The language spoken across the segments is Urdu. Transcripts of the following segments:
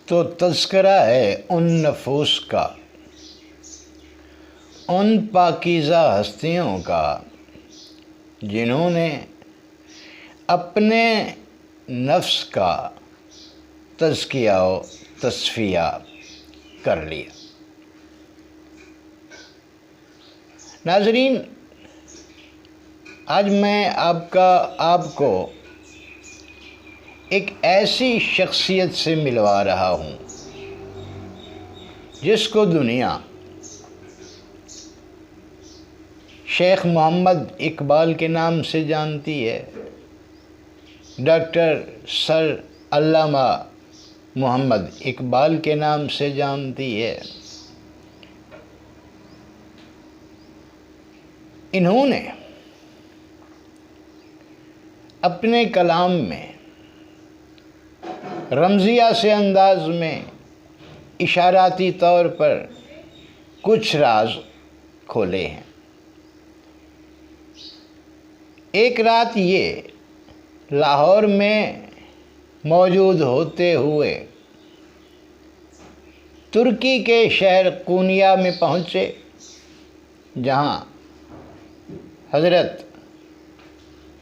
تو تذکرہ ہے ان نفوس کا، ان پاکیزہ ہستیوں کا جنہوں نے اپنے نفس کا تزکیہ و تصفیہ کر لیا۔ ناظرین، آج میں آپ کو ایک ایسی شخصیت سے ملوا رہا ہوں جس کو دنیا شیخ محمد اقبال کے نام سے جانتی ہے، ڈاکٹر سر علامہ محمد اقبال کے نام سے جانتی ہے۔ انہوں نے اپنے کلام میں رمزیہ سے انداز میں اشاراتی طور پر کچھ راز کھولے ہیں۔ ایک رات یہ لاہور میں موجود ہوتے ہوئے ترکی کے شہر قونیہ میں پہنچے، جہاں حضرت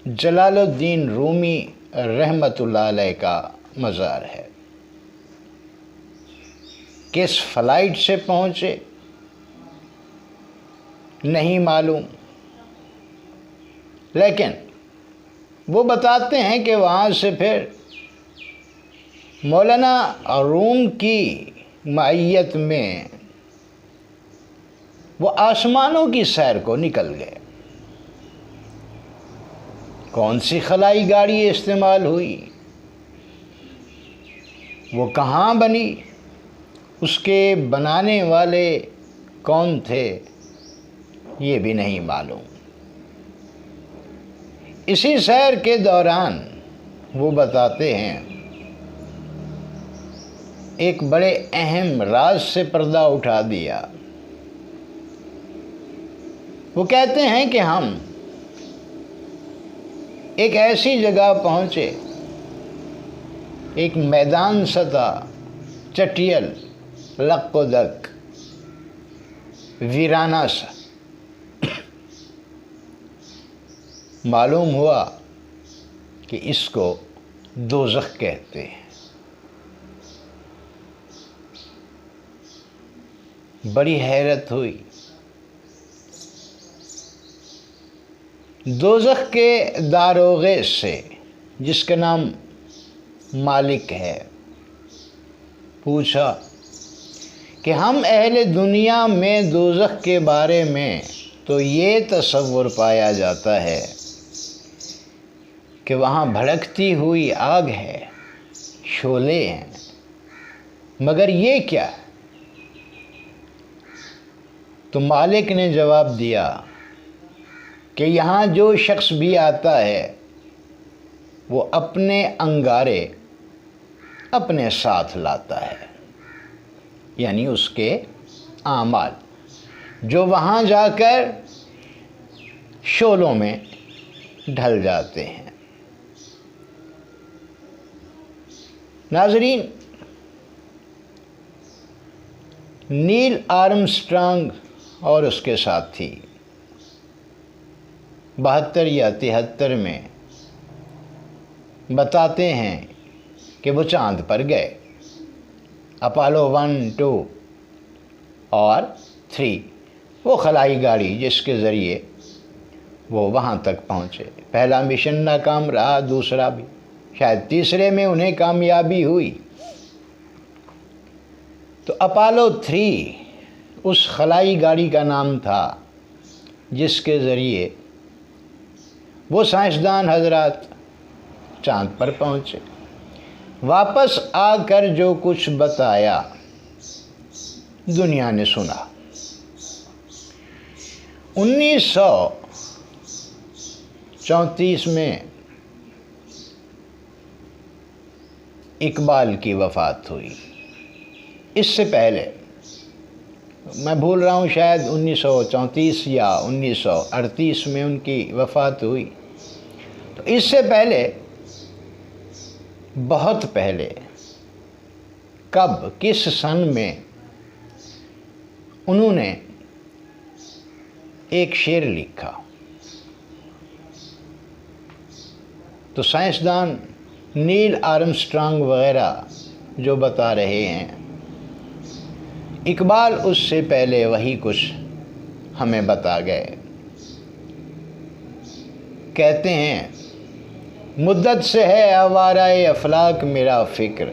جلال الدین رومی رحمۃ اللہ علیہ کا مزار ہے۔ کس فلائٹ سے پہنچے نہیں معلوم، لیکن وہ بتاتے ہیں کہ وہاں سے پھر مولانا روم کی معیت میں وہ آسمانوں کی سیر کو نکل گئے۔ کون سی خلائی گاڑی استعمال ہوئی، وہ کہاں بنی، اس کے بنانے والے کون تھے، یہ بھی نہیں معلوم۔ اسی سیر کے دوران وہ بتاتے ہیں ایک بڑے اہم راز سے پردہ اٹھا دیا۔ وہ کہتے ہیں کہ ہم ایک ایسی جگہ پہنچے، ایک میدان سا، چٹیل، لق و دق، ویرانہ سا۔ معلوم ہوا کہ اس کو دوزخ کہتے ہیں۔ بڑی حیرت ہوئی۔ دوزخ کے داروغے سے، جس کا نام مالک ہے، پوچھا کہ ہم اہل دنیا میں دوزخ کے بارے میں تو یہ تصور پایا جاتا ہے کہ وہاں بھڑکتی ہوئی آگ ہے، شعلے ہیں، مگر یہ کیا؟ تو مالک نے جواب دیا کہ یہاں جو شخص بھی آتا ہے وہ اپنے انگارے اپنے ساتھ لاتا ہے، یعنی اس کے اعمال جو وہاں جا کر شعلوں میں ڈھل جاتے ہیں۔ ناظرین، نیل آرمسٹرانگ اور اس کے ساتھی 72 یا 73 میں بتاتے ہیں کہ وہ چاند پر گئے۔ اپولو 1، 2 اور 3 وہ خلائی گاڑی جس کے ذریعے وہ وہاں تک پہنچے۔ پہلا مشن ناکام رہا، دوسرا بھی، شاید تیسرے میں انہیں کامیابی ہوئی۔ تو اپولو 3 اس خلائی گاڑی کا نام تھا جس کے ذریعے وہ سائنسدان حضرات چاند پر پہنچے۔ واپس آ کر جو کچھ بتایا دنیا نے سنا۔ 1934 میں اقبال کی وفات ہوئی۔ اس سے پہلے میں بھول رہا ہوں، شاید 1934 یا 1938 میں ان کی وفات ہوئی۔ تو اس سے پہلے، بہت پہلے، کب کس سن میں انہوں نے ایک شعر لکھا، تو سائنسدان نیل آرمسٹرانگ وغیرہ جو بتا رہے ہیں، اقبال اس سے پہلے وہی کچھ ہمیں بتا گئے۔ کہتے ہیں مدت سے ہے آوارہ افلاک میرا فکر،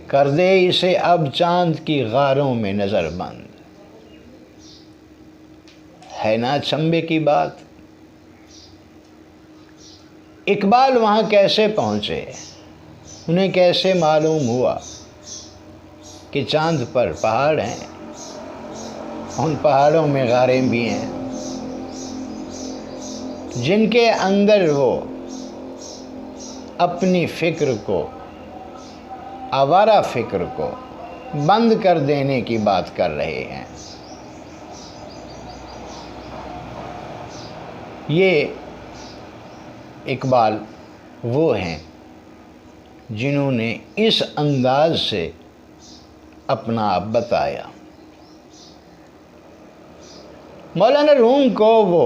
کر دے اسے اب چاند کی غاروں میں نظر بند۔ ہے نا چنبے کی بات۔ اقبال وہاں کیسے پہنچے؟ انہیں کیسے معلوم ہوا کہ چاند پر پہاڑ ہیں، ان پہاڑوں میں غاریں بھی ہیں، جن کے اندر وہ اپنی فکر کو، آوارہ فکر کو بند کر دینے کی بات کر رہے ہیں۔ یہ اقبال وہ ہیں جنہوں نے اس انداز سے اپنا آپ بتایا۔ مولانا روم کو وہ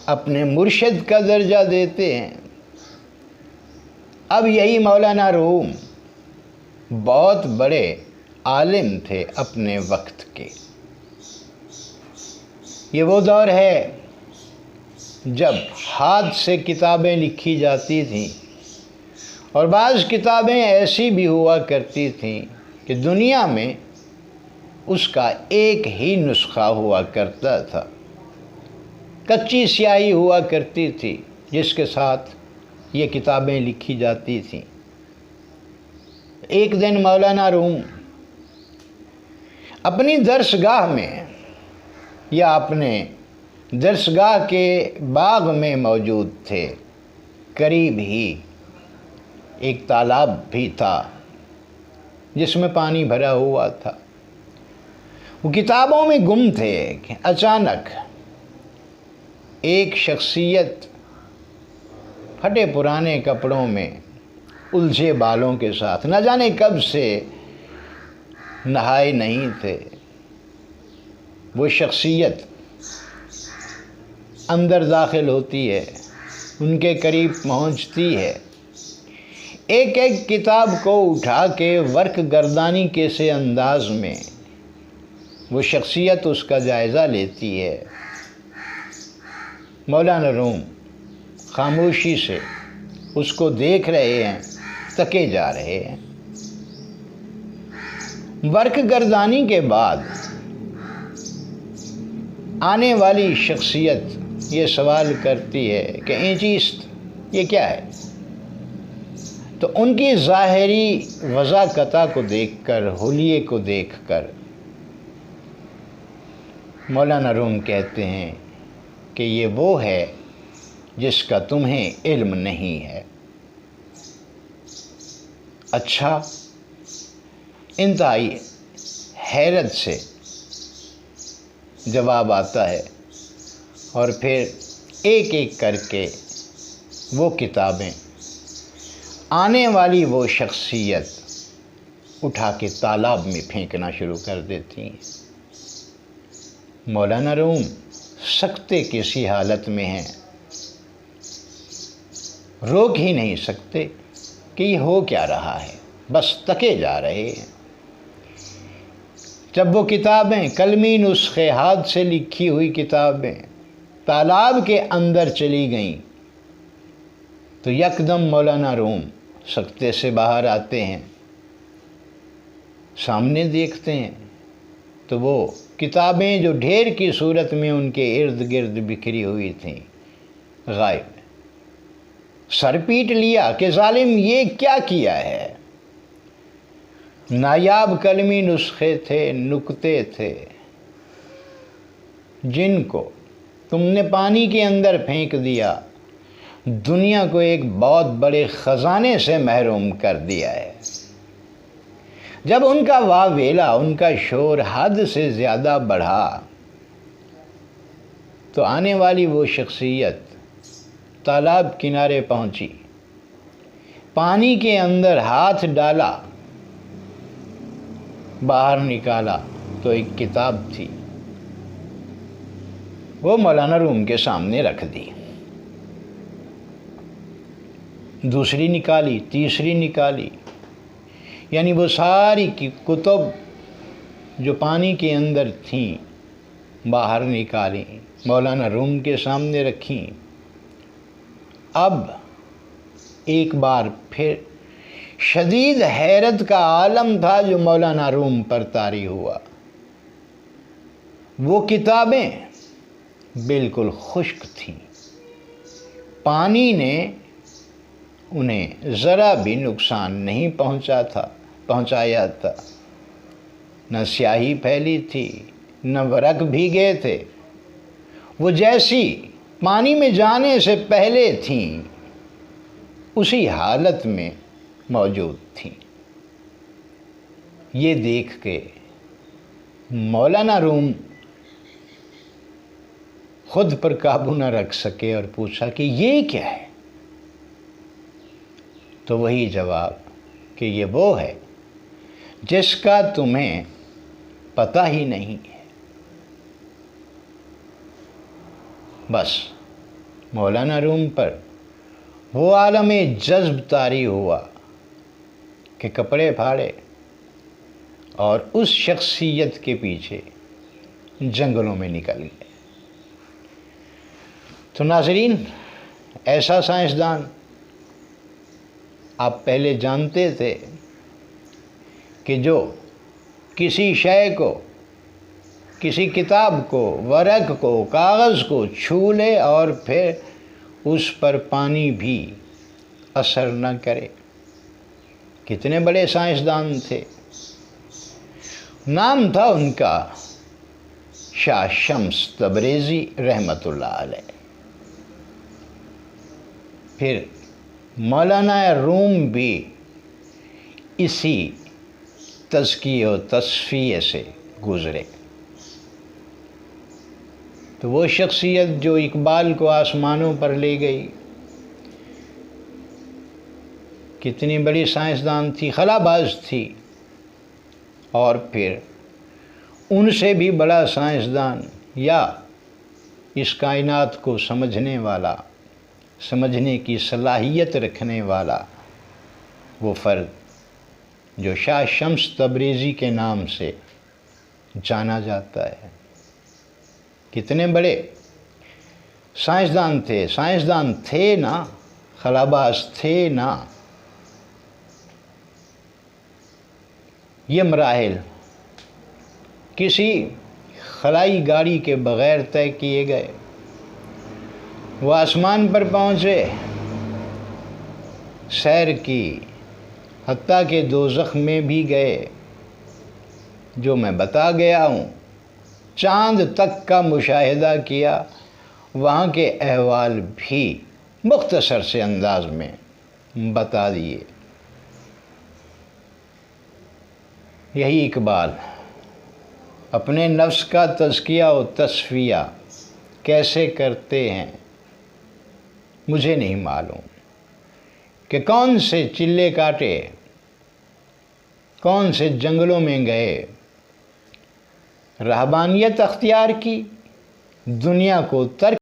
اپنے مرشد کا درجہ دیتے ہیں۔ اب یہی مولانا روم بہت بڑے عالم تھے اپنے وقت کے۔ یہ وہ دور ہے جب ہاتھ سے کتابیں لکھی جاتی تھیں، اور بعض کتابیں ایسی بھی ہوا کرتی تھیں کہ دنیا میں اس کا ایک ہی نسخہ ہوا کرتا تھا۔ کچی سیاہی ہوا کرتی تھی جس کے ساتھ یہ کتابیں لکھی جاتی تھیں۔ ایک دن مولانا روم اپنی درسگاہ میں یا اپنے درسگاہ کے باغ میں موجود تھے۔ قریب ہی ایک تالاب بھی تھا جس میں پانی بھرا ہوا تھا۔ وہ کتابوں میں گم تھے کہ اچانک ایک شخصیت پھٹے پرانے کپڑوں میں، الجھے بالوں کے ساتھ، نہ جانے کب سے نہائے نہیں تھے، وہ شخصیت اندر داخل ہوتی ہے، ان کے قریب پہنچتی ہے، ایک ایک کتاب کو اٹھا کے ورق گردانی کے سے انداز میں وہ شخصیت اس کا جائزہ لیتی ہے۔ مولانا روم خاموشی سے اس کو دیکھ رہے ہیں، تکے جا رہے ہیں۔ ورق گردانی کے بعد آنے والی شخصیت یہ سوال کرتی ہے کہ این چیست، یہ کیا ہے؟ تو ان کی ظاہری وضاقتہ کو دیکھ کر، حلیے کو دیکھ کر مولانا روم کہتے ہیں کہ یہ وہ ہے جس کا تمہیں علم نہیں ہے۔ اچھا، انتہائی حیرت سے جواب آتا ہے، اور پھر ایک ایک کر کے وہ کتابیں آنے والی وہ شخصیت اٹھا کے تالاب میں پھینکنا شروع کر دیتی ہیں۔ مولانا روم سکتے کسی حالت میں ہیں، روک ہی نہیں سکتے کہ یہ ہو کیا رہا ہے، بس تکے جا رہے ہیں۔ جب وہ کتابیں، قلمی نسخے، ہاتھ سے لکھی ہوئی کتابیں تالاب کے اندر چلی گئیں، تو یکدم مولانا روم سکتے سے باہر آتے ہیں، سامنے دیکھتے ہیں تو وہ کتابیں جو ڈھیر کی صورت میں ان کے ارد گرد بکھری ہوئی تھیں، غائب۔ سر پیٹ لیا کہ ظالم یہ کیا کیا ہے؟ نایاب قلمی نسخے تھے، نکتے تھے، جن کو تم نے پانی کے اندر پھینک دیا، دنیا کو ایک بہت بڑے خزانے سے محروم کر دیا ہے۔ جب ان کا واویلا، ان کا شور حد سے زیادہ بڑھا، تو آنے والی وہ شخصیت تالاب کنارے پہنچی، پانی کے اندر ہاتھ ڈالا، باہر نکالا تو ایک کتاب تھی، وہ مولانا روم کے سامنے رکھ دی۔ دوسری نکالی، تیسری نکالی، یعنی وہ ساری کی کتب جو پانی کے اندر تھیں باہر نکالیں، مولانا روم کے سامنے رکھیں۔ اب ایک بار پھر شدید حیرت کا عالم تھا جو مولانا روم پر طاری ہوا۔ وہ کتابیں بالکل خشک تھیں، پانی نے انہیں ذرا بھی نقصان نہیں پہنچایا تھا، نہ سیاہی پھیلی تھی، نہ ورق بھیگے تھے، وہ جیسی پانی میں جانے سے پہلے تھیں اسی حالت میں موجود تھیں۔ یہ دیکھ کے مولانا روم خود پر قابو نہ رکھ سکے اور پوچھا کہ یہ کیا ہے؟ تو وہی جواب کہ یہ وہ ہے جس کا تمہیں پتہ ہی نہیں ہے۔ بس مولانا روم پر وہ عالم جذب طاری ہوا کہ کپڑے پھاڑے اور اس شخصیت کے پیچھے جنگلوں میں نکل گئے۔ تو ناظرین، ایسا سائنسدان آپ پہلے جانتے تھے کہ جو کسی شے کو، کسی کتاب کو، ورق کو، کاغذ کو چھو لے اور پھر اس پر پانی بھی اثر نہ کرے؟ کتنے بڑے سائنسدان تھے! نام تھا ان کا شاہ شمس تبریزی رحمۃ اللہ علیہ۔ پھر مولانا روم بھی اسی تزکیے و تصفیے سے گزرے۔ تو وہ شخصیت جو اقبال کو آسمانوں پر لے گئی، کتنی بڑی سائنسدان تھی، خلا باز تھی، اور پھر ان سے بھی بڑا سائنسدان یا اس کائنات کو سمجھنے والا، سمجھنے کی صلاحیت رکھنے والا وہ فرد جو شاہ شمس تبریزی کے نام سے جانا جاتا ہے۔ کتنے بڑے سائنسدان تھے نا، خلاباز تھے نا۔ یہ مراحل کسی خلائی گاڑی کے بغیر طے کیے گئے۔ وہ آسمان پر پہنچے، سیر کی، حتیٰ کہ دوزخ میں بھی گئے جو میں بتا گیا ہوں، چاند تک کا مشاہدہ کیا، وہاں کے احوال بھی مختصر سے انداز میں بتا دیے۔ یہی اقبال اپنے نفس کا تزکیہ و تصفیہ کیسے کرتے ہیں مجھے نہیں معلوم، کہ کون سے چلے کاٹے، کون سے جنگلوں میں گئے، رہبانیت اختیار کی، دنیا کو ترک